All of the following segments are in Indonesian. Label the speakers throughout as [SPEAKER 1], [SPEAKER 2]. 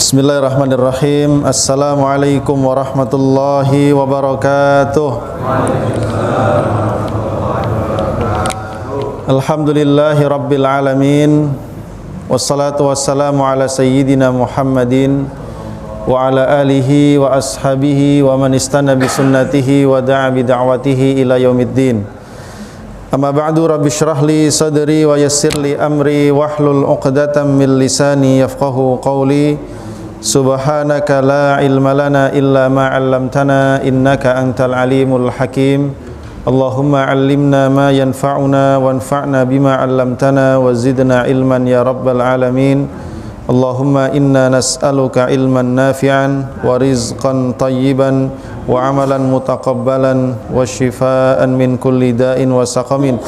[SPEAKER 1] Bismillahirrahmanirrahim. Assalamualaikum warahmatullahi wabarakatuh. Alhamdulillahi rabbil alamin. Wassalatu wassalamu ala sayyidina Muhammadin wa ala alihi wa ashabihi wa man istana bi sunnatihi wa da'a bi da'watihi ila yaumiddin. Amma ba'du, rabbi shrah li sadri wa yassir li amri wahlul 'uqdatam min lisani yafqahu qawli. Subhanaka la ilma lana illa ma 'allamtana innaka antal alimul hakim. Allahumma 'allimna ma yanfa'una wanfa'na bima 'allamtana wa zidna ilman ya rabbal alamin. Allahumma inna nas'aluka ilman nafi'an wa rizqan tayyiban wa amalan mutaqabbalan wa shifaan min kulli da'in wa saqamin.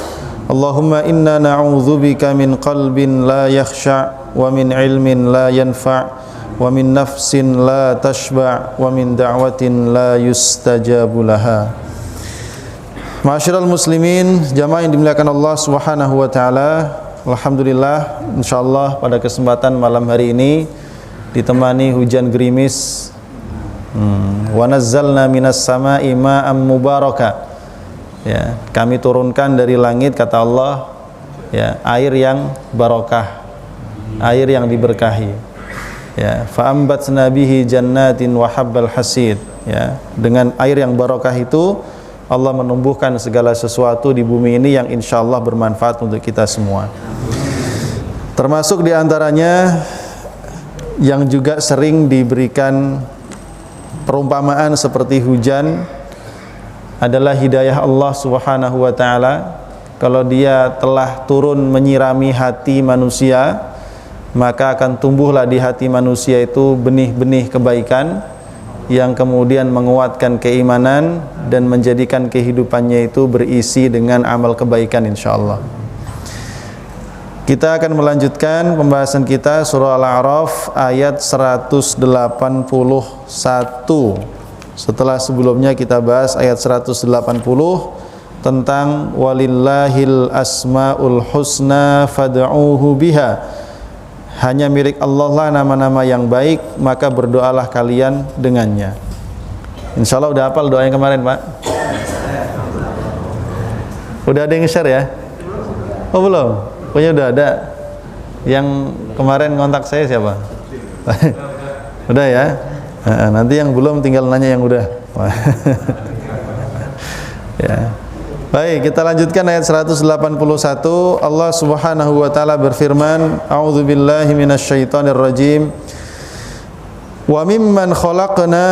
[SPEAKER 1] Allahumma inna na'udzubika min qalbin la yakhsha' wa min ilmin la yanfa' wa min nafsin la tashba' wa min da'watin la yustajabu laha. Ma'asyiral muslimin, jamaah yang dimuliakan Allah Subhanahu wa taala, alhamdulillah insyaallah pada kesempatan malam hari ini ditemani hujan gerimis. Wa nazzalna minas sama'i ma'am mubaraka. Ya, kami turunkan dari langit, kata Allah, ya, air yang barokah, air yang diberkahi. Ya, fa'ambatsna bihi jannatin wa habbal hasid. Ya, dengan air yang barokah itu Allah menumbuhkan segala sesuatu di bumi ini yang insyaallah bermanfaat untuk kita semua. Termasuk diantaranya yang juga sering diberikan perumpamaan seperti hujan adalah hidayah Allah Subhanahu wa taala. Kalau dia telah turun menyirami hati manusia, maka akan tumbuhlah di hati manusia itu benih-benih kebaikan yang kemudian menguatkan keimanan dan menjadikan kehidupannya itu berisi dengan amal kebaikan insyaallah. Kita akan melanjutkan pembahasan kita surah Al-A'raf ayat 181. Setelah sebelumnya kita bahas ayat 180 tentang walillahil asmaul husna fad'uuhu biha. Hanya milik Allah lah nama-nama yang baik, maka berdoalah kalian dengannya. Insyaallah udah hafal doa yang kemarin, Pak? Udah ada yang share ya? Oh belum? Pokoknya udah ada. Yang kemarin ngontak saya siapa? Udah ya? Nanti yang belum tinggal nanya yang udah. Ya. Baik, kita lanjutkan ayat 181. Allah Subhanahu wa taala berfirman, a'udzubillahi minasyaitonir rajim. Wa mimman khalaqna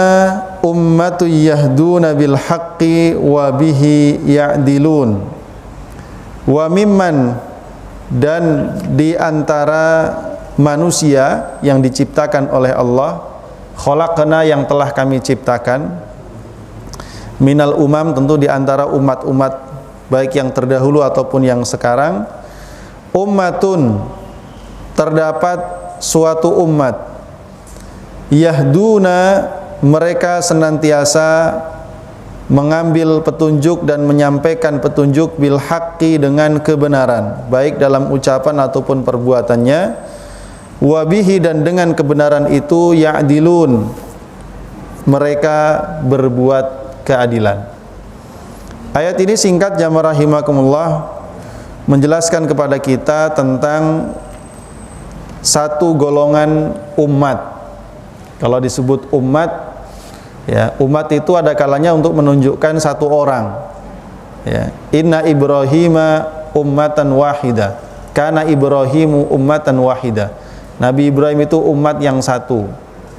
[SPEAKER 1] ummatun yahduna bil haqqi wa bihi ya'dilun. Wa mimman, dan di antara manusia yang diciptakan oleh Allah, khalaqna yang telah kami ciptakan, minal umam tentu di antara umat-umat baik yang terdahulu ataupun yang sekarang, ummatun terdapat suatu umat, yahduna mereka senantiasa mengambil petunjuk dan menyampaikan petunjuk bil haqqi dengan kebenaran, baik dalam ucapan ataupun perbuatannya, wabihi dan dengan kebenaran itu ya'dilun mereka berbuat keadilan. Ayat ini singkat jamaah rahimakumullah menjelaskan kepada kita tentang satu golongan umat. Kalau disebut umat, ya, umat itu ada kalanya untuk menunjukkan satu orang. Ya, inna Ibrahima ummatan wahida, kana Ibrahimu ummatan wahida. Nabi Ibrahim itu umat yang satu.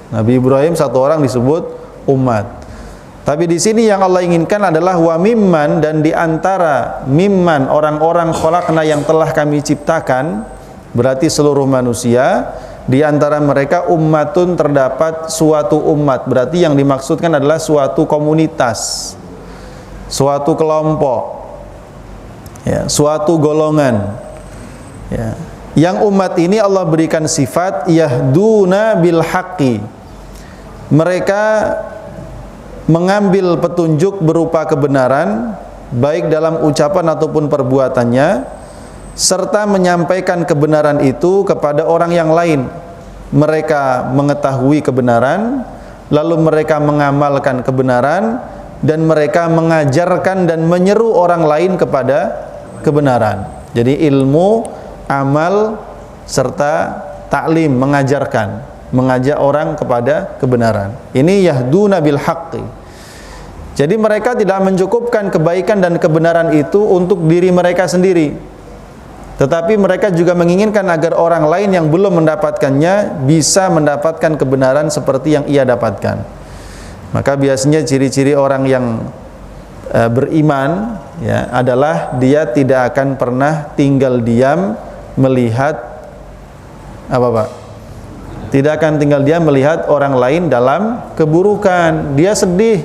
[SPEAKER 1] Nabi Ibrahim satu orang disebut umat. Tapi di sini yang Allah inginkan adalah wa mimman, dan di antara mimman orang-orang khalaqna yang telah kami ciptakan, berarti seluruh manusia, di antara mereka ummatun terdapat suatu umat, berarti yang dimaksudkan adalah suatu komunitas, suatu kelompok, ya, suatu golongan. Ya. Yang umat ini Allah berikan sifat yahduna bil haqqi. Mereka mengambil petunjuk berupa kebenaran baik dalam ucapan ataupun perbuatannya, serta menyampaikan kebenaran itu kepada orang yang lain, mereka mengetahui kebenaran, lalu mereka mengamalkan kebenaran, dan mereka mengajarkan dan menyeru orang lain kepada kebenaran. Jadi ilmu, amal, serta taklim, mengajarkan, mengajak orang kepada kebenaran. Ini yahduna bil haqqi. Jadi mereka tidak mencukupkan kebaikan dan kebenaran itu untuk diri mereka sendiri, tetapi mereka juga menginginkan agar orang lain yang belum mendapatkannya bisa mendapatkan kebenaran seperti yang ia dapatkan. Maka biasanya ciri-ciri orang yang beriman ya adalah dia tidak akan pernah tinggal diam melihat apa Pak? Tidak akan tinggal diam melihat orang lain dalam keburukan. Dia sedih,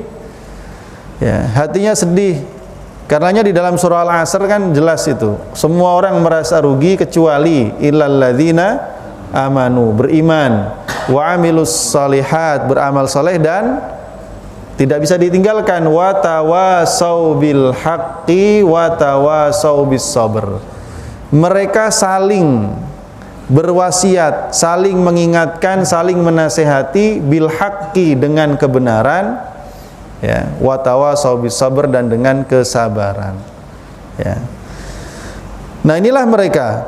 [SPEAKER 1] ya, hatinya sedih. Karenanya di dalam surah Al-Asr kan jelas itu, semua orang merasa rugi kecuali illal ladzina amanu, beriman, wa amilus shalihat, beramal saleh, dan tidak bisa ditinggalkan wa tawasau bil haqqi wa tawasau bis sabr. Mereka saling berwasiat, saling mengingatkan, saling menasehati bil haqqi, dengan kebenaran, ya, wa tawasau bis sabr, dan dengan kesabaran, ya. Nah, inilah mereka,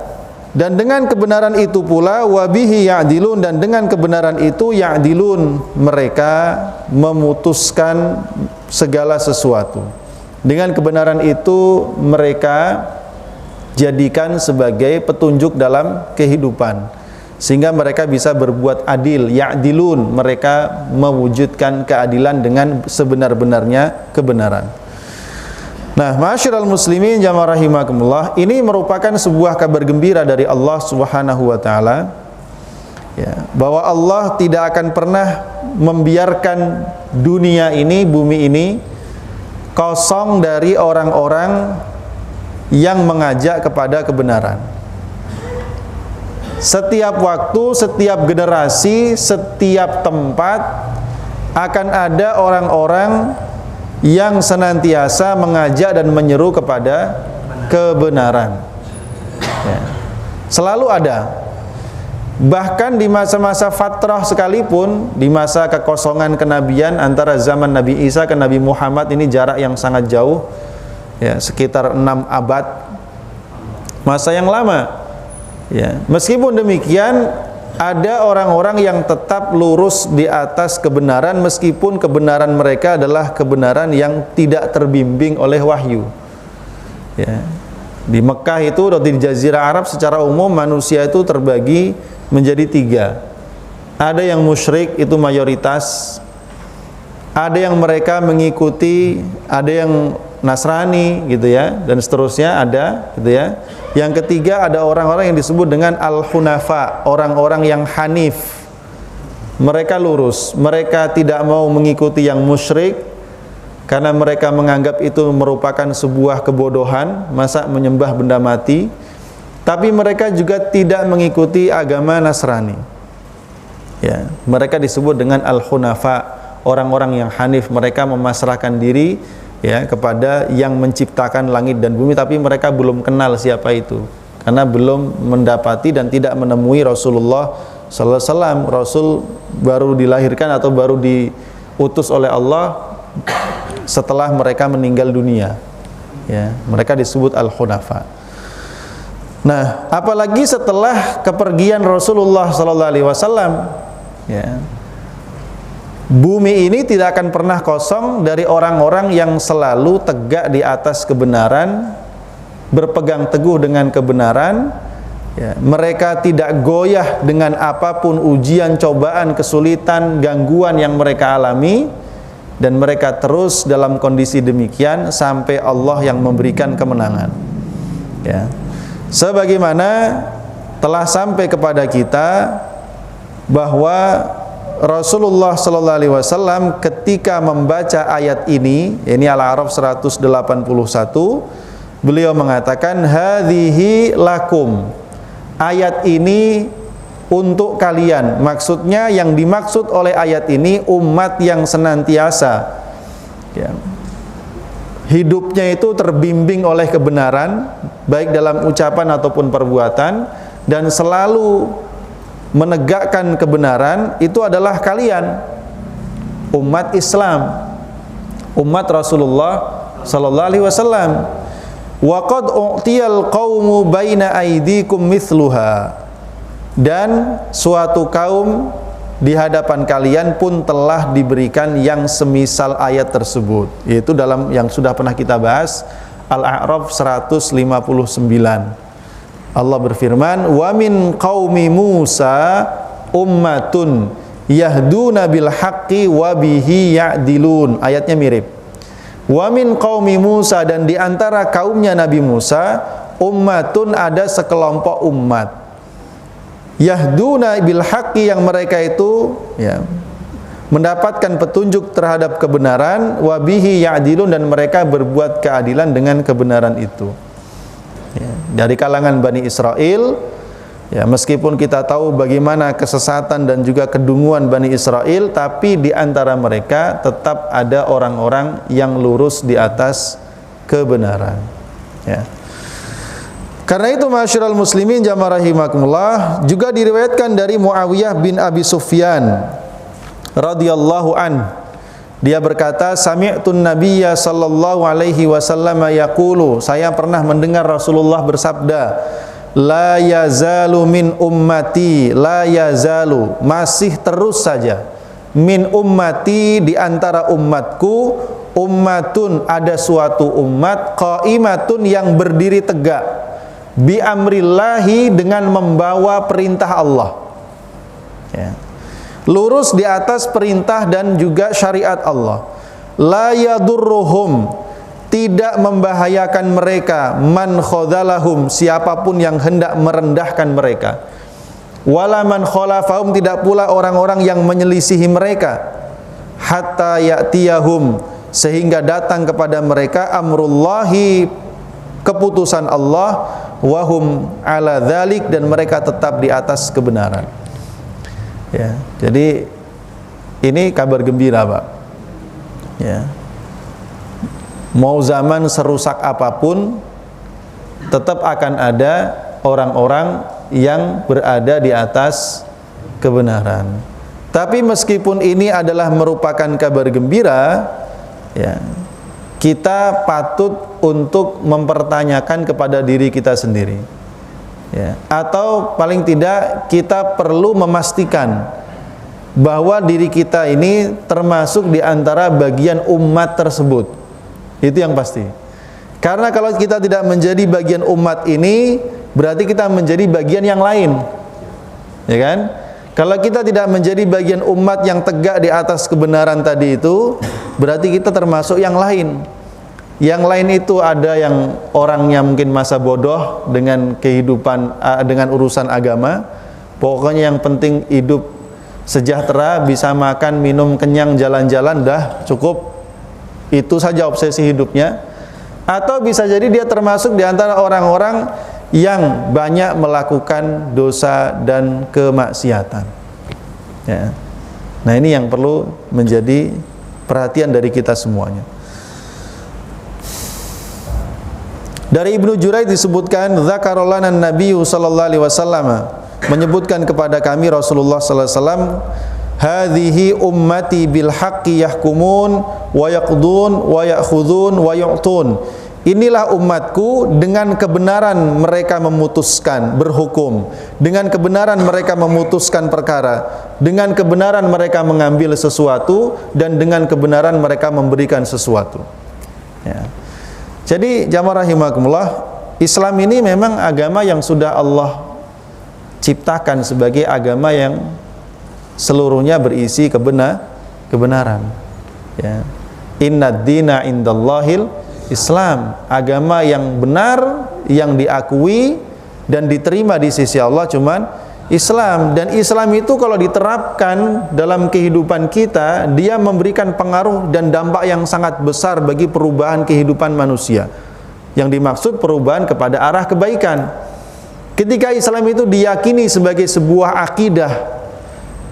[SPEAKER 1] dan dengan kebenaran itu pula wabihi ya'dilun, dan dengan kebenaran itu ya'dilun, mereka memutuskan segala sesuatu. Dengan kebenaran itu mereka jadikan sebagai petunjuk dalam kehidupan, sehingga mereka bisa berbuat adil. Ya'dilun, mereka mewujudkan keadilan dengan sebenar-benarnya kebenaran. Nah, ma'asyiral muslimin jamaah rahimakumullah, ini merupakan sebuah kabar gembira dari Allah Subhanahu wa taala, ya, bahwa Allah tidak akan pernah membiarkan dunia ini, bumi ini kosong dari orang-orang yang mengajak kepada kebenaran. Setiap waktu, setiap generasi, setiap tempat akan ada orang-orang yang senantiasa mengajak dan menyeru kepada kebenaran, ya. Selalu ada. Bahkan di masa-masa fatrah sekalipun, di masa kekosongan kenabian antara zaman Nabi Isa ke Nabi Muhammad, ini jarak yang sangat jauh, ya, sekitar 6 abad, masa yang lama, ya. Meskipun demikian, ada orang-orang yang tetap lurus di atas kebenaran, meskipun kebenaran mereka adalah kebenaran yang tidak terbimbing oleh wahyu, ya. Di Mekah itu, atau di Jazirah Arab secara umum, manusia itu terbagi menjadi 3. Ada yang musyrik, itu mayoritas. Ada yang mereka mengikuti, ada yang Nasrani gitu ya, dan seterusnya ada gitu ya. Yang ketiga ada orang-orang yang disebut dengan al-hunafa, orang-orang yang hanif. Mereka lurus, mereka tidak mau mengikuti yang musyrik karena mereka menganggap itu merupakan sebuah kebodohan, masa menyembah benda mati. Tapi mereka juga tidak mengikuti agama Nasrani, ya. Mereka disebut dengan al-hunafa, orang-orang yang hanif. Mereka memasrahkan diri, ya, kepada yang menciptakan langit dan bumi, tapi mereka belum kenal siapa itu, karena belum mendapati dan tidak menemui Rasulullah sallallahu alaihi wasallam. Rasul baru dilahirkan atau baru diutus oleh Allah setelah mereka meninggal dunia, ya. Mereka disebut al-hunafa. Nah, apalagi setelah kepergian Rasulullah sallallahu alaihi wasallam, ya, bumi ini tidak akan pernah kosong dari orang-orang yang selalu tegak di atas kebenaran, berpegang teguh dengan kebenaran, ya. Mereka tidak goyah dengan apapun ujian, cobaan, kesulitan, gangguan yang mereka alami, dan mereka terus dalam kondisi demikian sampai Allah yang memberikan kemenangan, ya. Sebagaimana telah sampai kepada kita bahwa Rasulullah sallallahu alaihi wasallam ketika membaca ayat ini Al-A'raf 181, beliau mengatakan hadhihi lakum, ayat ini untuk kalian. Maksudnya, yang dimaksud oleh ayat ini umat yang senantiasa, ya, hidupnya itu terbimbing oleh kebenaran, baik dalam ucapan ataupun perbuatan, dan selalu menegakkan kebenaran itu adalah kalian, umat Islam, umat Rasulullah sallallahu alaihi wasallam. Wa qad u'tiyal qaumu baina aydikum mithluha, dan suatu kaum di hadapan kalian pun telah diberikan yang semisal ayat tersebut, yaitu dalam yang sudah pernah kita bahas, Al-A'raf 159. Allah berfirman, wa min qaumi Musa ummatun yahduna bil haqqi wa bihi ya'dilun. Ayatnya mirip. Wa min qaumi Musa, dan di antara kaumnya Nabi Musa, ummatun, ada sekelompok umat, yahduna bil haqqi, yang mereka itu mendapatkan petunjuk terhadap kebenaran, wa bihi ya'dilun, dan mereka berbuat keadilan dengan kebenaran itu. Dari kalangan Bani Israel, meskipun kita tahu bagaimana kesesatan dan juga kedunguan Bani Israel, tapi di antara mereka tetap ada orang-orang yang lurus di atas kebenaran. Karena itu ma'asyiral muslimin jamaah rahimakumullah, juga diriwayatkan dari Muawiyah bin Abi Sufyan radhiyallahu an, dia berkata, sami'tun nabiyya sallallahu alaihi wasallam yaqulu, saya pernah mendengar Rasulullah bersabda, la yazalu min ummati, la yazalu, masih terus saja, min ummati, di antara umatku, ummatun, ada suatu umat, qaimatun, yang berdiri tegak, bi amrillahi, dengan membawa perintah Allah, lurus di atas perintah dan juga syariat Allah. La yadurruhum, tidak membahayakan mereka, man khadhalahum, siapapun yang hendak merendahkan mereka, wala man khalafahum, tidak pula orang-orang yang menyelisihi mereka, hatta ya'tiyahum, sehingga datang kepada mereka amrullahi, keputusan Allah, wahum ala dzalik, dan mereka tetap di atas kebenaran. Jadi ini kabar gembira, Pak. Mau zaman serusak apapun, tetap akan ada orang-orang yang berada di atas kebenaran. Tapi meskipun ini adalah merupakan kabar gembira, kita patut untuk mempertanyakan kepada diri kita sendiri. Atau paling tidak kita perlu memastikan bahwa diri kita ini termasuk di antara bagian umat tersebut. Itu yang pasti. Karena kalau kita tidak menjadi bagian umat ini, berarti kita menjadi bagian yang lain. Ya kan? Kalau kita tidak menjadi bagian umat yang tegak di atas kebenaran tadi itu, berarti kita termasuk yang lain. Yang lain itu ada yang orangnya mungkin masa bodoh dengan kehidupan, dengan urusan agama. Pokoknya yang penting hidup sejahtera, bisa makan, minum, kenyang, jalan-jalan, dah cukup. Itu saja obsesi hidupnya. Atau bisa jadi dia termasuk di antara orang-orang yang banyak melakukan dosa dan kemaksiatan. Nah, ini yang perlu menjadi perhatian dari kita semuanya. Dari Ibnu Juraij disebutkan, dzakarallana an-nabiyyu sallallahu alaihi wasallam, menyebutkan kepada kami Rasulullah sallallahu alaihi wasallam, hadhihi ummati bil haqqi yahkumun wa yaqdun wa ya'khudun wa yu'tun. Inilah umatku, dengan kebenaran mereka memutuskan, berhukum, dengan kebenaran mereka memutuskan perkara, dengan kebenaran mereka mengambil sesuatu, dan dengan kebenaran mereka memberikan sesuatu. Jadi jamaah rahimakumullah, Islam ini memang agama yang sudah Allah ciptakan sebagai agama yang seluruhnya berisi kebenaran. Innad dina indallahil Islam, agama yang benar, yang diakui dan diterima di sisi Allah cuman Islam. Dan Islam itu kalau diterapkan dalam kehidupan kita, dia memberikan pengaruh dan dampak yang sangat besar bagi perubahan kehidupan manusia. Yang dimaksud perubahan kepada arah kebaikan. Ketika Islam itu diyakini sebagai sebuah akidah,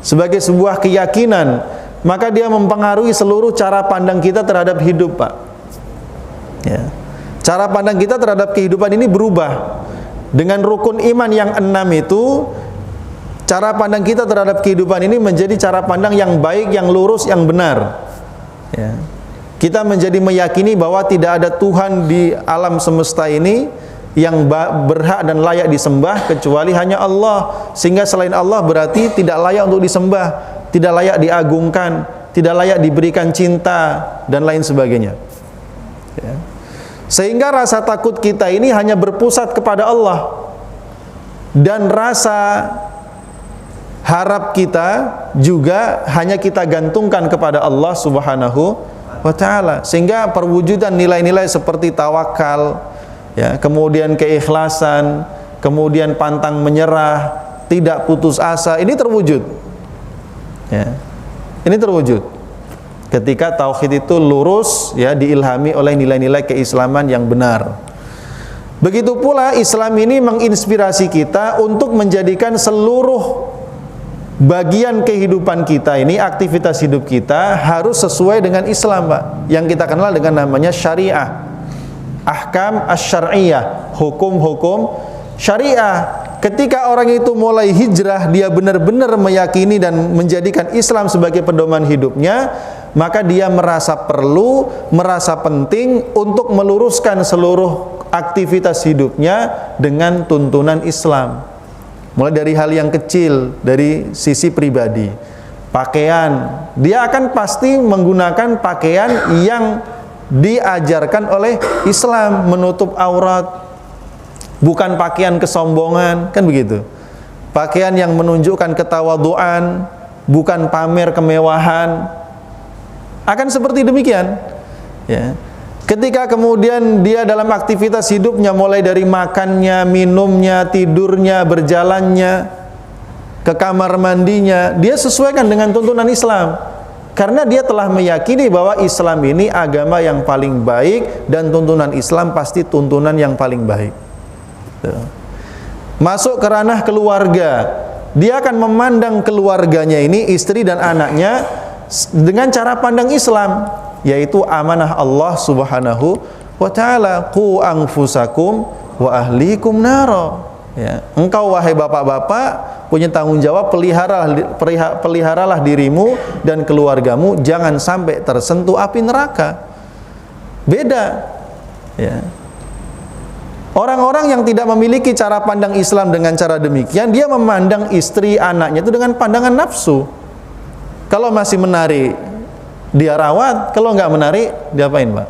[SPEAKER 1] sebagai sebuah keyakinan, maka dia mempengaruhi seluruh cara pandang kita terhadap hidup, Pak. Cara pandang kita terhadap kehidupan ini berubah. Dengan rukun iman yang 6 itu, cara pandang kita terhadap kehidupan ini menjadi cara pandang yang baik, yang lurus, yang benar. Ya. Kita menjadi meyakini bahwa tidak ada Tuhan di alam semesta ini yang berhak dan layak disembah kecuali hanya Allah. Sehingga selain Allah berarti tidak layak untuk disembah, tidak layak diagungkan, tidak layak diberikan cinta dan lain sebagainya. Ya. Sehingga rasa takut kita ini hanya berpusat kepada Allah, dan rasa harap kita juga hanya kita gantungkan kepada Allah Subhanahu wa ta'ala. Sehingga perwujudan nilai-nilai seperti tawakal, ya, kemudian keikhlasan, kemudian pantang menyerah, tidak putus asa, ini terwujud. Ya. Ini terwujud ketika tauhid itu lurus, ya, diilhami oleh nilai-nilai keislaman yang benar. Begitu pula Islam ini menginspirasi kita untuk menjadikan seluruh bagian kehidupan kita ini, aktivitas hidup kita harus sesuai dengan Islam, Pak. Yang kita kenal dengan namanya syariah. Ahkam asy-syar'iyyah, hukum-hukum syariah. Ketika orang itu mulai hijrah, dia benar-benar meyakini dan menjadikan Islam sebagai pedoman hidupnya, maka dia merasa perlu, merasa penting untuk meluruskan seluruh aktivitas hidupnya dengan tuntunan Islam. Mulai dari hal yang kecil, dari sisi pribadi, pakaian, dia akan pasti menggunakan pakaian yang diajarkan oleh Islam, menutup aurat, bukan pakaian kesombongan, kan begitu. Pakaian yang menunjukkan ketawaduan, bukan pamer kemewahan. Akan seperti demikian, ya. Ketika kemudian dia dalam aktivitas hidupnya, mulai dari makannya, minumnya, tidurnya, berjalannya, ke kamar mandinya, dia sesuaikan dengan tuntunan Islam. Karena dia telah meyakini bahwa Islam ini agama yang paling baik, dan tuntunan Islam pasti tuntunan yang paling baik. Tuh. Masuk ke ranah keluarga, dia akan memandang keluarganya ini, istri dan anaknya, dengan cara pandang Islam, yaitu amanah Allah Subhanahu wa ta'ala. Qu anfusakum wa ahlikum naro. Ya, engkau wahai bapak-bapak punya tanggung jawab, peliharalah dirimu dan keluargamu jangan sampai tersentuh api neraka. Beda, ya. Orang-orang yang tidak memiliki cara pandang Islam dengan cara demikian, dia memandang istri, anaknya itu dengan pandangan nafsu. Kalau masih menarik, dia rawat. Kalau nggak menarik, diapain, Pak?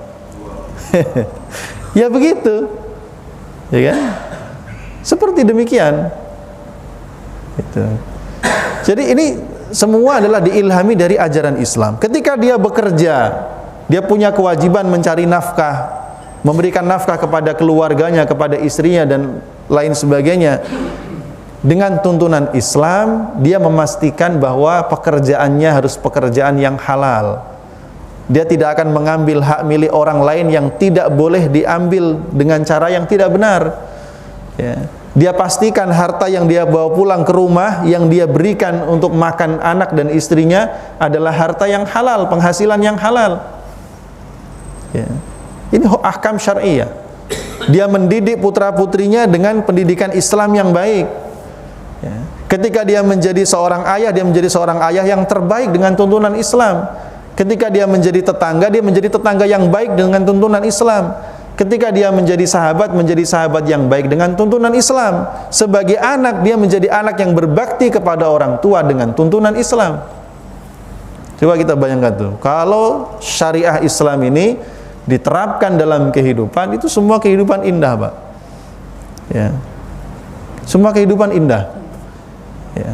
[SPEAKER 1] Ya begitu, ya kan? Seperti demikian. Gitu. Jadi ini semua adalah diilhami dari ajaran Islam. Ketika dia bekerja, dia punya kewajiban mencari nafkah, memberikan nafkah kepada keluarganya, kepada istrinya dan lain sebagainya. Dengan tuntunan Islam, dia memastikan bahwa pekerjaannya harus pekerjaan yang halal. Dia tidak akan mengambil hak milik orang lain yang tidak boleh diambil dengan cara yang tidak benar. Ya. Dia pastikan harta yang dia bawa pulang ke rumah, yang dia berikan untuk makan anak dan istrinya adalah harta yang halal, penghasilan yang halal. Ya. Ini ahkam syariah. Dia mendidik putra-putrinya dengan pendidikan Islam yang baik. Ya. Ketika dia menjadi seorang ayah, dia menjadi seorang ayah yang terbaik dengan tuntunan Islam. Ketika dia menjadi tetangga yang baik dengan tuntunan Islam. Ketika dia menjadi sahabat yang baik dengan tuntunan Islam. Sebagai anak, dia menjadi anak yang berbakti kepada orang tua dengan tuntunan Islam. Coba kita bayangkan tuh, kalau syariah Islam ini diterapkan dalam kehidupan, itu semua kehidupan indah, Pak. Ya. Semua kehidupan indah. Ya.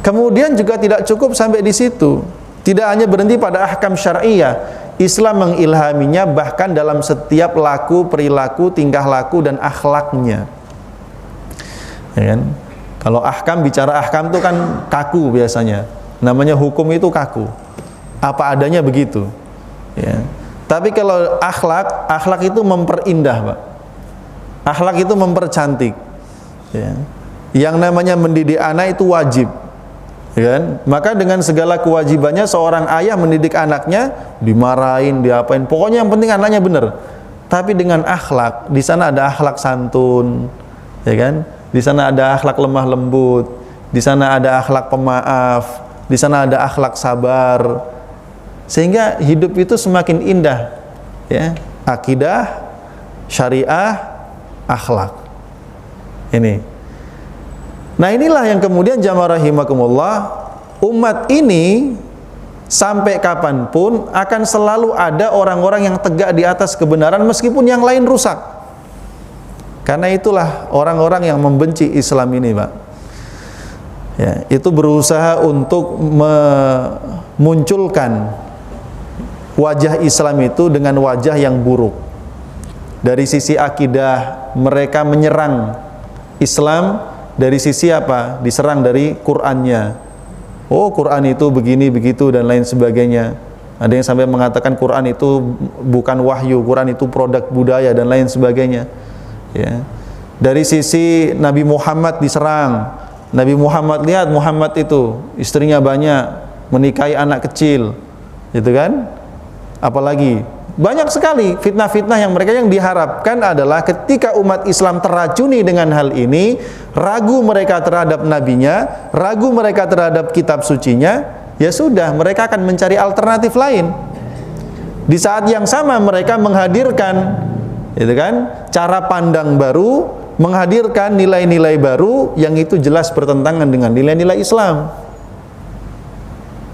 [SPEAKER 1] Kemudian juga tidak cukup sampai di situ. Tidak hanya berhenti pada ahkam syariah, Islam mengilhaminya bahkan dalam setiap laku, perilaku, tingkah laku dan akhlaknya. Ya kan? Kalau ahkam, bicara ahkam itu kan kaku biasanya. Namanya hukum itu kaku. Apa adanya begitu. Ya. Tapi kalau akhlak itu memperindah, Pak. Akhlak itu mempercantik. Ya. Yang namanya mendidik anak itu wajib, ya kan? Maka dengan segala kewajibannya seorang ayah mendidik anaknya, dimarahin, diapain, pokoknya yang penting anaknya benar. Tapi dengan akhlak, di sana ada akhlak santun, ya kan? di sana ada akhlak lemah lembut, di sana ada akhlak pemaaf, di sana ada akhlak sabar. Sehingga hidup itu semakin indah, ya. Akidah, syariah, akhlak. Ini. Nah, inilah yang kemudian jamaah rahimakumullah, umat ini sampai kapanpun akan selalu ada orang-orang yang tegak di atas kebenaran meskipun yang lain rusak. Karena itulah orang-orang yang membenci Islam ini, Pak. Ya, itu berusaha untuk memunculkan wajah Islam itu dengan wajah yang buruk. Dari sisi akidah, mereka menyerang Islam. Dari sisi apa? Diserang dari Qur'annya. Oh, Quran itu begini, begitu, dan lain sebagainya. Ada yang sampai mengatakan Quran itu bukan wahyu, Quran itu produk budaya, dan lain sebagainya. Ya. Dari sisi Nabi Muhammad diserang. Nabi Muhammad, lihat Muhammad itu istrinya banyak, menikahi anak kecil, gitu kan? Apalagi banyak sekali fitnah-fitnah yang diharapkan adalah ketika umat Islam teracuni dengan hal ini, ragu mereka terhadap nabinya, ragu mereka terhadap kitab sucinya, ya sudah, mereka akan mencari alternatif lain. Di saat yang sama mereka menghadirkan, gitu kan, cara pandang baru, menghadirkan nilai-nilai baru yang itu jelas bertentangan dengan nilai-nilai Islam.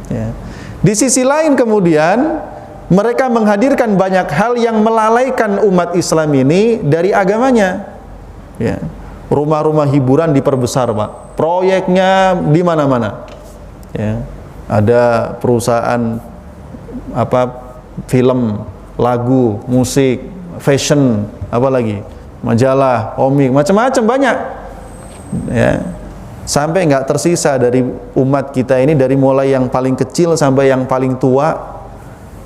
[SPEAKER 1] Ya. Di sisi lain kemudian mereka menghadirkan banyak hal yang melalaikan umat Islam ini dari agamanya. Ya. Rumah-rumah hiburan diperbesar, Pak. Proyeknya di mana-mana. Ya. Ada perusahaan film, lagu, musik, fashion, apalagi majalah, komik, macam-macam banyak. Ya. Sampai nggak tersisa dari umat kita ini, dari mulai yang paling kecil sampai yang paling tua.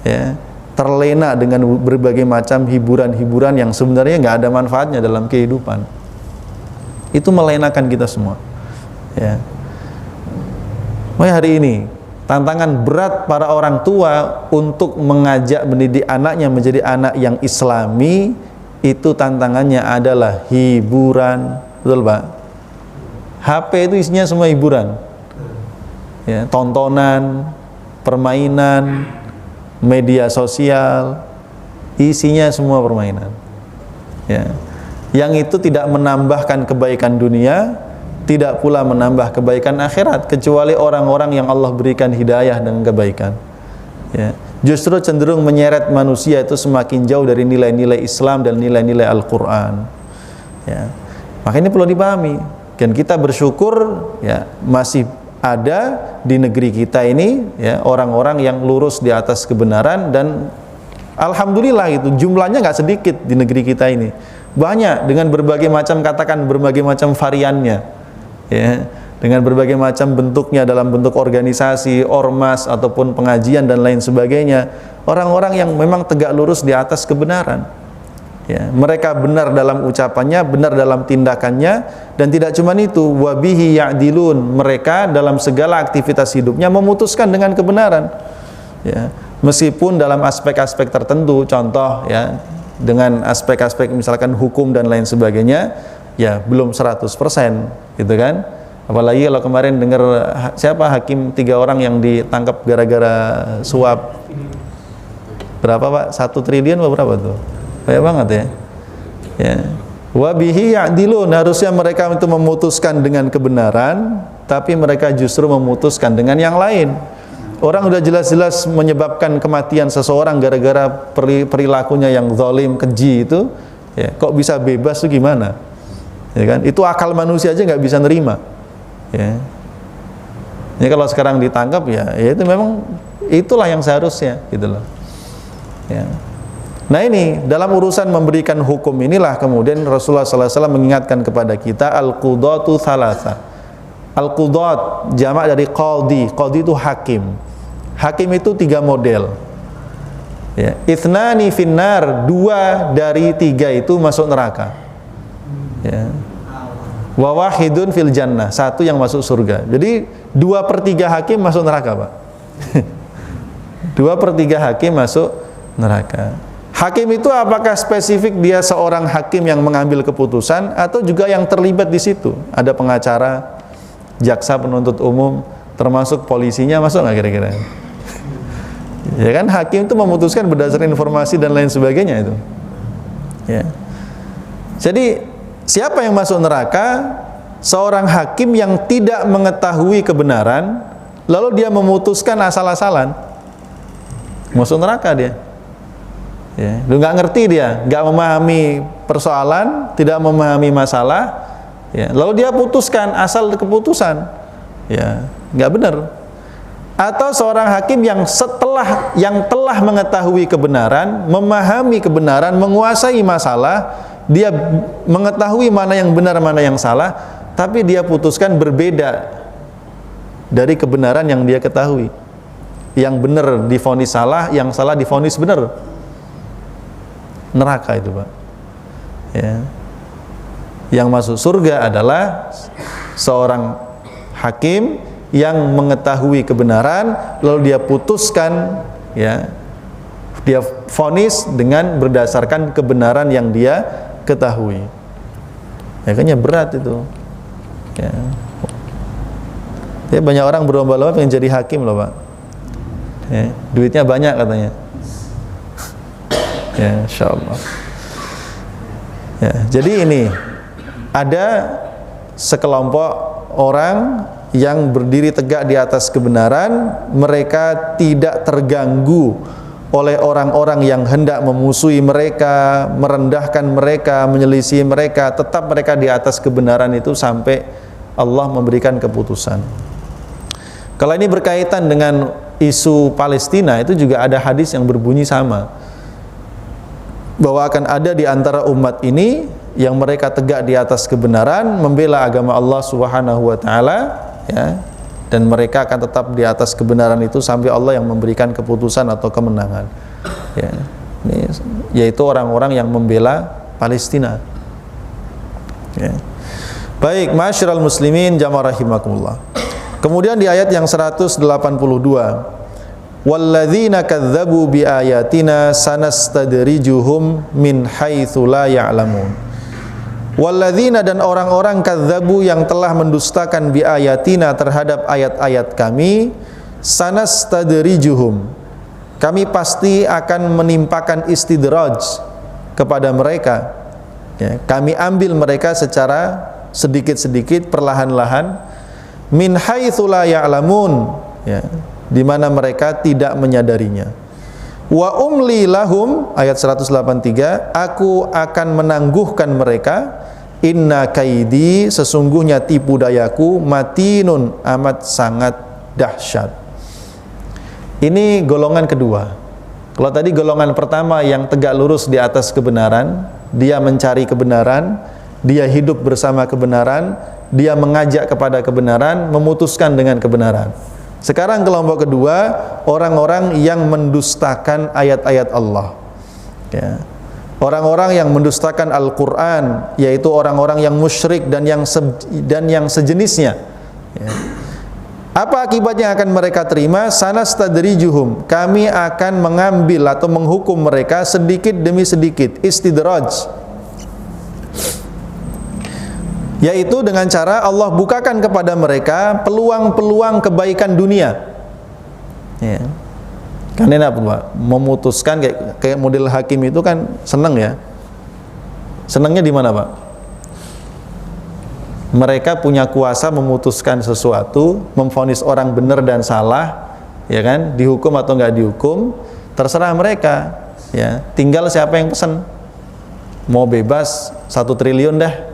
[SPEAKER 1] Ya, terlena dengan berbagai macam hiburan-hiburan yang sebenarnya nggak ada manfaatnya dalam kehidupan. Itu melenakan kita semua. Ya. Hari ini tantangan berat para orang tua untuk mengajak mendidik anaknya menjadi anak yang Islami, itu tantangannya adalah hiburan, betul Pak? HP itu isinya semua hiburan. Ya, tontonan, permainan, media sosial, isinya semua permainan. Ya. Yang itu tidak menambahkan kebaikan dunia, tidak pula menambah kebaikan akhirat, kecuali orang-orang yang Allah berikan hidayah dan kebaikan. Ya. Justru cenderung menyeret manusia itu semakin jauh dari nilai-nilai Islam dan nilai-nilai Al-Quran. Ya. Maka ini perlu dipahami. Dan kita bersyukur, ya, masih ada di negeri kita ini, ya, orang-orang yang lurus di atas kebenaran, dan alhamdulillah itu jumlahnya nggak sedikit di negeri kita ini, banyak dengan berbagai macam, katakan berbagai macam variannya, ya, dengan berbagai macam bentuknya, dalam bentuk organisasi, ormas ataupun pengajian dan lain sebagainya, orang-orang yang memang tegak lurus di atas kebenaran. Ya, mereka benar dalam ucapannya, benar dalam tindakannya, dan tidak cuma itu, wabihi ya'dilun, mereka dalam segala aktivitas hidupnya memutuskan dengan kebenaran. Ya, meskipun dalam aspek-aspek tertentu, contoh, ya, dengan aspek-aspek misalkan hukum dan lain sebagainya, ya belum 100%, gitu kan? Apalagi kalau kemarin dengar siapa hakim 3 orang yang ditangkap gara-gara suap berapa Pak? 1 triliun atau berapa tuh? Banyak banget ya. Ya. Wabihi ya'dilun, harusnya mereka itu memutuskan dengan kebenaran, tapi mereka justru memutuskan dengan yang lain. Orang udah jelas-jelas menyebabkan kematian seseorang gara-gara perilakunya yang zalim, keji itu, ya, kok bisa bebas tuh gimana? Ya kan? Itu akal manusia aja nggak bisa nerima. Ya. Ini kalau sekarang ditangkap, ya itu memang itulah yang seharusnya, gitu loh. Ya. Nah ini, dalam urusan memberikan hukum inilah kemudian Rasulullah SAW mengingatkan kepada kita, al-qudatu thalatha. Al-qudat jamak dari qadhi. Qadhi itu hakim. Hakim itu 3 model. Ya. Ithnani finnar, 2 dari 3 itu masuk neraka. Ya. Wa wahidun fil jannah, 1 yang masuk surga. Jadi 2/3 hakim masuk neraka, Pak. 2/3 hakim masuk neraka. Hakim itu apakah spesifik dia seorang hakim yang mengambil keputusan atau juga yang terlibat di situ? Ada pengacara, jaksa penuntut umum, termasuk polisinya, masuk nggak kira-kira? Ya kan, hakim itu memutuskan berdasarkan informasi dan lain sebagainya itu. Ya. Jadi siapa yang masuk neraka? Seorang hakim yang tidak mengetahui kebenaran, lalu dia memutuskan asal-asalan, masuk neraka dia. Ya, lu nggak ngerti dia, nggak memahami persoalan, tidak memahami masalah, ya, lalu dia putuskan asal keputusan, ya, nggak benar. Atau seorang hakim yang telah mengetahui kebenaran, memahami kebenaran, menguasai masalah, dia mengetahui mana yang benar, mana yang salah, tapi dia putuskan berbeda dari kebenaran yang dia ketahui. Yang benar divonis salah, yang salah divonis benar. Neraka itu, Pak. Ya. Yang masuk surga adalah seorang hakim yang mengetahui kebenaran, lalu dia putuskan, ya, dia vonis dengan berdasarkan kebenaran yang dia ketahui. Ya, kayaknya berat itu. Ya. Ya, banyak orang berlomba-lomba pengen jadi hakim loh, Pak. Ya, duitnya banyak katanya. Ya, insyaallah. Ya, jadi ini ada sekelompok orang yang berdiri tegak di atas kebenaran, mereka tidak terganggu oleh orang-orang yang hendak memusuhi mereka, merendahkan mereka, menyelisih mereka, tetap mereka di atas kebenaran itu sampai Allah memberikan keputusan. Kalau ini berkaitan dengan isu Palestina, itu juga ada hadis yang berbunyi sama, bahwa akan ada di antara umat ini yang mereka tegak di atas kebenaran, membela agama Allah Subhanahu wa taala, ya, dan mereka akan tetap di atas kebenaran itu sampai Allah yang memberikan keputusan atau kemenangan. Ya, ini yaitu orang-orang yang membela Palestina. Ya. Baik, ma'asyiral muslimin jamaah rahimakumullah. Kemudian di ayat yang 182, walladzina kadzdzabu biayatina sanastadrijuhum min haitsu la ya'lamun. Walladzina, dan orang-orang kadzdzabu yang telah mendustakan biayatina terhadap ayat-ayat kami, sanastadrijuhum, kami pasti akan menimpakan istidraj kepada mereka. Ya, kami ambil mereka secara sedikit-sedikit, perlahan-lahan, min haitsu la ya'lamun, ya, di mana mereka tidak menyadarinya. Wa umli lahum, ayat 183, aku akan menangguhkan mereka, inna kaidi, sesungguhnya tipu dayaku, matinun, amat sangat dahsyat. Ini golongan kedua. Kalau tadi golongan pertama yang tegak lurus di atas kebenaran, dia mencari kebenaran, dia hidup bersama kebenaran, dia mengajak kepada kebenaran, memutuskan dengan kebenaran. Sekarang kelompok kedua, orang-orang yang mendustakan ayat-ayat Allah. Ya. Orang-orang yang mendustakan Al-Quran, yaitu orang-orang yang musyrik dan yang sejenisnya. Ya. Apa akibatnya akan mereka terima? Sanastadrijuhum, kami akan mengambil atau menghukum mereka sedikit demi sedikit, istidraj. Yaitu dengan cara Allah bukakan kepada mereka peluang-peluang kebaikan dunia. Ya. Kan enak, Pak, memutuskan kayak model hakim itu kan senang, ya. Senangnya di mana, Pak? Mereka punya kuasa memutuskan sesuatu, memvonis orang benar dan salah, ya kan? Dihukum atau enggak dihukum, terserah mereka. Ya, tinggal siapa yang pesan. Mau bebas 1 triliun dah.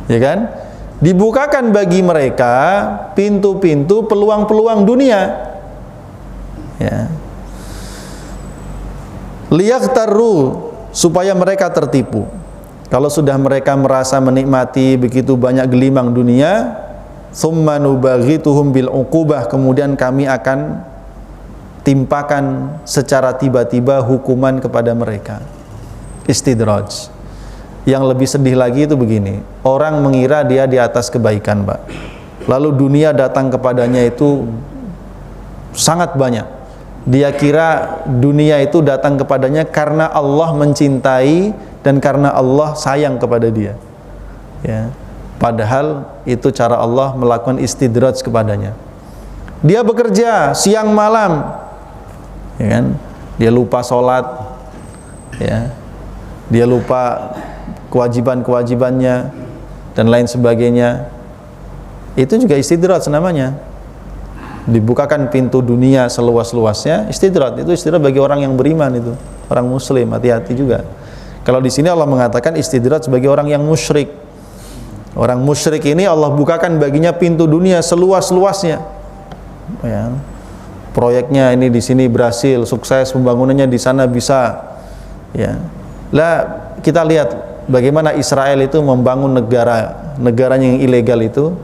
[SPEAKER 1] Ya kan? Dibukakan bagi mereka pintu-pintu peluang-peluang dunia. Ya. Liyaqtaru, supaya mereka tertipu. Kalau sudah mereka merasa menikmati begitu banyak gelimang dunia, tsumma nubaghituhum bil uqubah, kemudian kami akan timpakan secara tiba-tiba hukuman kepada mereka. Istidraj. Yang lebih sedih lagi itu begini, orang mengira dia di atas kebaikan, Pak. Lalu dunia datang kepadanya itu sangat banyak. Dia kira dunia itu datang kepadanya karena Allah mencintai dan karena Allah sayang kepada dia. Ya. Padahal itu cara Allah melakukan istidraj kepadanya. Dia bekerja siang malam, ya kan? Dia lupa sholat, ya. Dia lupa kewajiban-kewajibannya dan lain sebagainya. Itu juga istidraj namanya. Dibukakan pintu dunia seluas-luasnya, istidraj. Itu istidraj bagi orang yang beriman itu, orang muslim, hati-hati juga. Kalau di sini Allah mengatakan istidraj bagi orang yang musyrik. Orang musyrik ini Allah bukakan baginya pintu dunia seluas-luasnya. Ya. Proyeknya ini di sini berhasil, sukses, pembangunannya di sana bisa. Ya. Lah kita lihat bagaimana Israel itu membangun negaranya yang ilegal itu,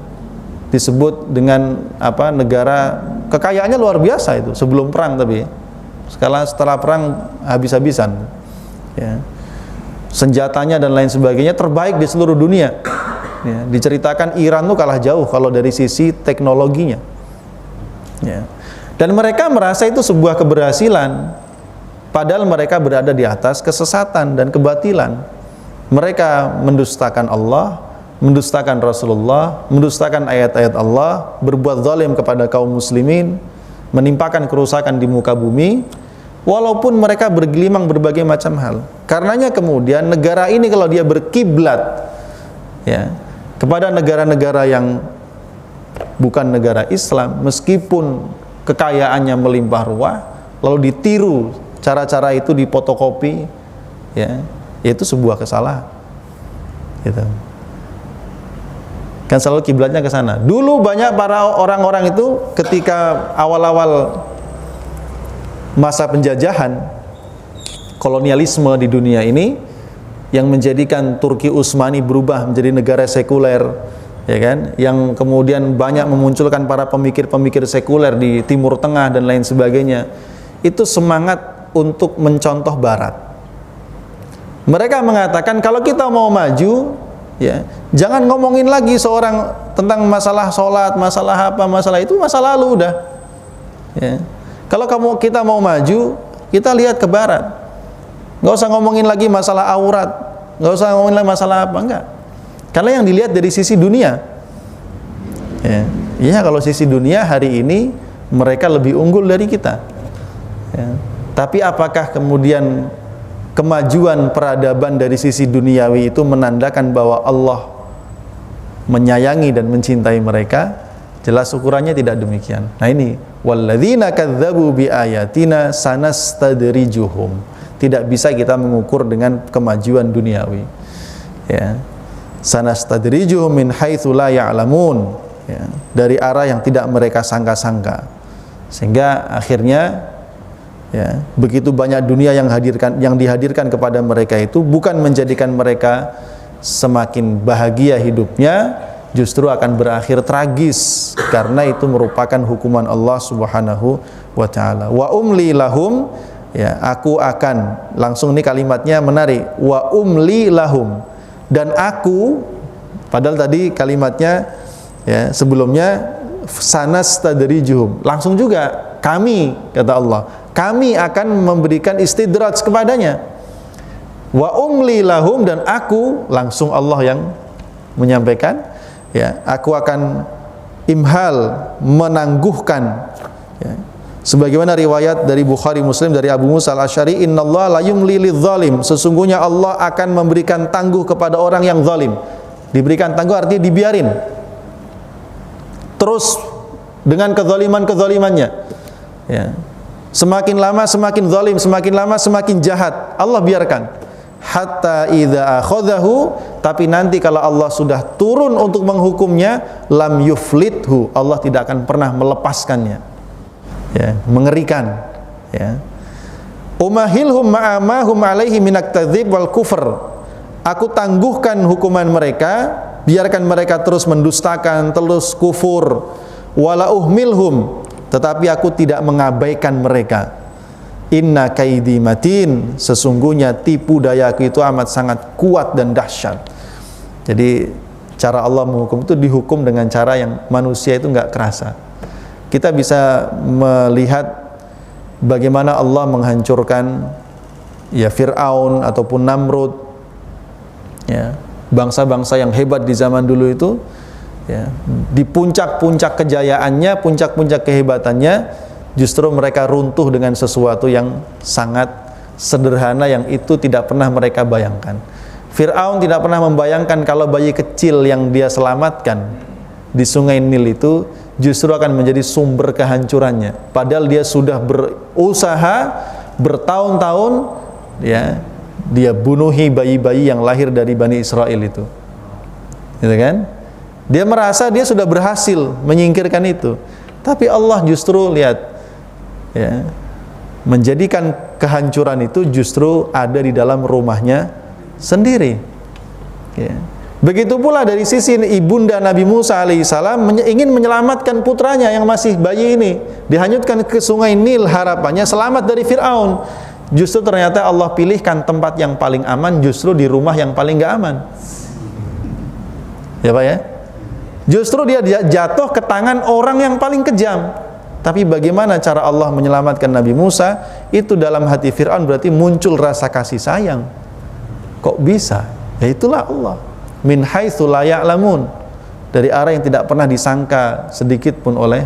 [SPEAKER 1] disebut dengan apa, negara kekayaannya luar biasa itu sebelum perang, tapi setelah perang habis-habisan. Ya. Senjatanya dan lain sebagainya terbaik di seluruh dunia. Ya. Diceritakan Iran tuh kalah jauh kalau dari sisi teknologinya. Ya. Dan mereka merasa itu sebuah keberhasilan, padahal mereka berada di atas kesesatan dan kebatilan. Mereka mendustakan Allah, mendustakan Rasulullah, mendustakan ayat-ayat Allah, berbuat zalim kepada kaum muslimin, menimpakan kerusakan di muka bumi, walaupun mereka bergelimang berbagai macam hal. Karenanya kemudian negara ini kalau dia berkiblat, ya, kepada negara-negara yang bukan negara Islam, meskipun kekayaannya melimpah ruah, lalu ditiru cara-cara itu, difotokopi, ya, itu sebuah kesalahan. Gitu. Kan selalu kiblatnya ke sana. Dulu banyak para orang-orang itu ketika awal-awal masa penjajahan, kolonialisme di dunia ini, yang menjadikan Turki Utsmani berubah menjadi negara sekuler, ya kan, yang kemudian banyak memunculkan para pemikir-pemikir sekuler di Timur Tengah dan lain sebagainya. Itu semangat untuk mencontoh Barat. Mereka mengatakan kalau kita mau maju, ya, jangan ngomongin lagi seorang tentang masalah sholat, masalah apa, masalah itu masa lalu udah. Ya. Kalau kita mau maju, kita lihat ke Barat. Nggak usah ngomongin lagi masalah aurat, nggak usah ngomongin lagi masalah apa, enggak. Karena yang dilihat dari sisi dunia. Ya, iya, kalau sisi dunia hari ini mereka lebih unggul dari kita. Ya. Tapi apakah kemudian kemajuan peradaban dari sisi duniawi itu menandakan bahwa Allah menyayangi dan mencintai mereka? Jelas ukurannya tidak demikian. Nah ini, walladzina kadzdzabu biayatina sanastadrijuhum. Tidak bisa kita mengukur dengan kemajuan duniawi. Ya. Sanastadrijuhum min haitsu la ya'lamun. Ya, dari arah yang tidak mereka sangka-sangka. Sehingga akhirnya, ya, begitu banyak dunia yang dihadirkan kepada mereka itu bukan menjadikan mereka semakin bahagia hidupnya, justru akan berakhir tragis, karena itu merupakan hukuman Allah Subhanahu wa taala. Wa umli lahum, ya, aku akan, langsung ini kalimatnya menarik, wa umli lahum, dan aku, padahal tadi kalimatnya, ya, sebelumnya sanastadrijuhum, langsung juga kami, kata Allah, kami akan memberikan istidraj kepadanya. Wa umli lahum, dan aku, langsung Allah yang menyampaikan, ya, aku akan imhal, menangguhkan, ya. Sebagaimana riwayat dari Bukhari Muslim dari Abu Musa al-Asy'ari, innallaha la yumli lidzalim, sesungguhnya Allah akan memberikan tangguh kepada orang yang zalim. Diberikan tangguh artinya dibiarin terus dengan kezaliman-kezalimannya, ya. Semakin lama semakin zalim, semakin lama semakin jahat, Allah biarkan. Hatta idza akhadhahu, tapi nanti kalau Allah sudah turun untuk menghukumnya, lam yuflithu, Allah tidak akan pernah melepaskannya. Ya, mengerikan, ya. Umahilhum ma'amahum alaihi minak tadzib wal kufr, aku tangguhkan hukuman mereka, biarkan mereka terus mendustakan, terus kufur. Wala uhmilhum, tetapi aku tidak mengabaikan mereka. Inna kaidi matin, sesungguhnya tipu dayaku itu amat sangat kuat dan dahsyat. Jadi cara Allah menghukum itu dihukum dengan cara yang manusia itu nggak kerasa. Kita bisa melihat bagaimana Allah menghancurkan ya Fir'aun ataupun Namrud, ya, bangsa-bangsa yang hebat di zaman dulu itu, ya, di puncak-puncak kejayaannya, puncak-puncak kehebatannya, justru mereka runtuh dengan sesuatu yang sangat sederhana yang itu tidak pernah mereka bayangkan. Fir'aun tidak pernah membayangkan kalau bayi kecil yang dia selamatkan di sungai Nil itu justru akan menjadi sumber kehancurannya. Padahal dia sudah berusaha bertahun-tahun, ya, dia bunuhi bayi-bayi yang lahir dari Bani Israel itu, gitu kan? Dia merasa dia sudah berhasil menyingkirkan itu, tapi Allah justru lihat, ya, menjadikan kehancuran itu justru ada di dalam rumahnya sendiri, ya. Begitu pula dari sisi ibunda Nabi Musa alaihissalam ingin menyelamatkan putranya yang masih bayi ini, dihanyutkan ke sungai Nil, harapannya selamat dari Fir'aun. Justru ternyata Allah pilihkan tempat yang paling aman justru di rumah yang paling gak aman, ya Pak ya. Justru dia jatuh ke tangan orang yang paling kejam. Tapi bagaimana cara Allah menyelamatkan Nabi Musa? Itu dalam hati Fir'aun berarti muncul rasa kasih sayang. Kok bisa? Ya itulah Allah. Min haitsu la ya'lamun, dari arah yang tidak pernah disangka sedikit pun oleh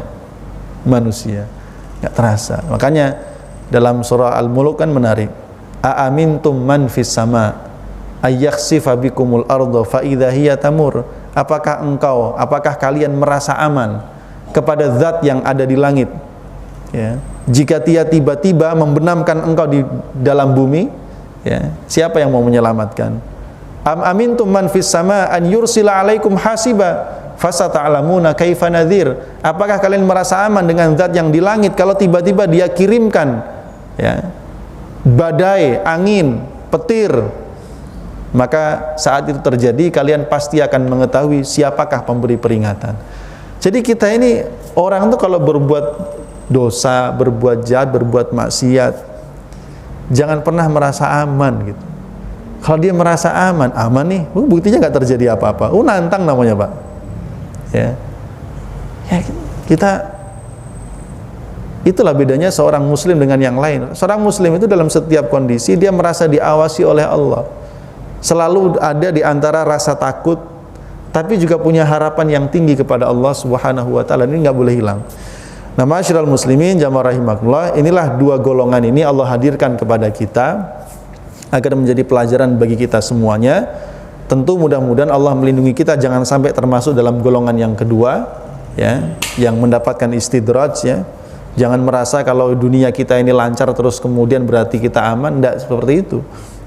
[SPEAKER 1] manusia. Enggak terasa. Makanya dalam surah Al-Mulk kan menarik. A amintum man fis sama ayakhsifa bikumul arda fa idza hiya tamur. Apakah kalian merasa aman kepada zat yang ada di langit, ya, jika dia tiba-tiba membenamkan engkau di dalam bumi, ya, siapa yang mau menyelamatkan? Am amintum man fis sama an yursila alaikum hasiba fasata'lamuna kaifa nadhir. Apakah kalian merasa aman dengan zat yang di langit kalau tiba-tiba dia kirimkan, ya, badai, angin, petir, maka saat itu terjadi kalian pasti akan mengetahui siapakah pemberi peringatan. Jadi kita ini orang tuh kalau berbuat dosa, berbuat jahat, berbuat maksiat, jangan pernah merasa aman gitu. Kalau dia merasa aman nih, buktinya nggak terjadi apa-apa. Nantang namanya Pak. Ya, kita itulah bedanya seorang Muslim dengan yang lain. Seorang Muslim itu dalam setiap kondisi dia merasa diawasi oleh Allah. Selalu ada di antara rasa takut, tapi juga punya harapan yang tinggi kepada Allah Subhanahu wa taala. Ini nggak boleh hilang. Nah, ma'asyiral muslimin jamaah rahimakumullah, inilah dua golongan ini Allah hadirkan kepada kita agar menjadi pelajaran bagi kita semuanya. Tentu mudah-mudahan Allah melindungi kita jangan sampai termasuk dalam golongan yang kedua, ya, yang mendapatkan istidraj, ya. Jangan merasa kalau dunia kita ini lancar terus kemudian berarti kita aman, tidak seperti itu,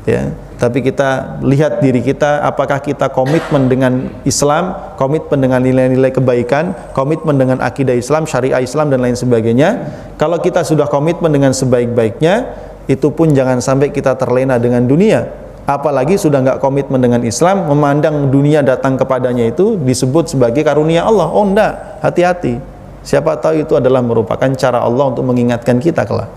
[SPEAKER 1] ya. Tapi kita lihat diri kita, apakah kita komitmen dengan Islam, komitmen dengan nilai-nilai kebaikan, komitmen dengan akidah Islam, syariah Islam dan lain sebagainya. Kalau kita sudah komitmen dengan sebaik-baiknya, itu pun jangan sampai kita terlena dengan dunia. Apalagi sudah nggak komitmen dengan Islam, memandang dunia datang kepadanya itu disebut sebagai karunia Allah. Oh enggak, hati-hati. Siapa tahu itu adalah merupakan cara Allah untuk mengingatkan kita kelak.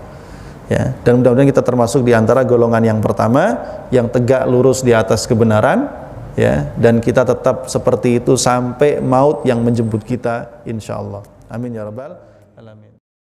[SPEAKER 1] Ya, dan mudah-mudahan kita termasuk di antara golongan yang pertama yang tegak lurus di atas kebenaran, ya, dan kita tetap seperti itu sampai maut yang menjemput kita insyaallah. Amin ya rabbal alamin.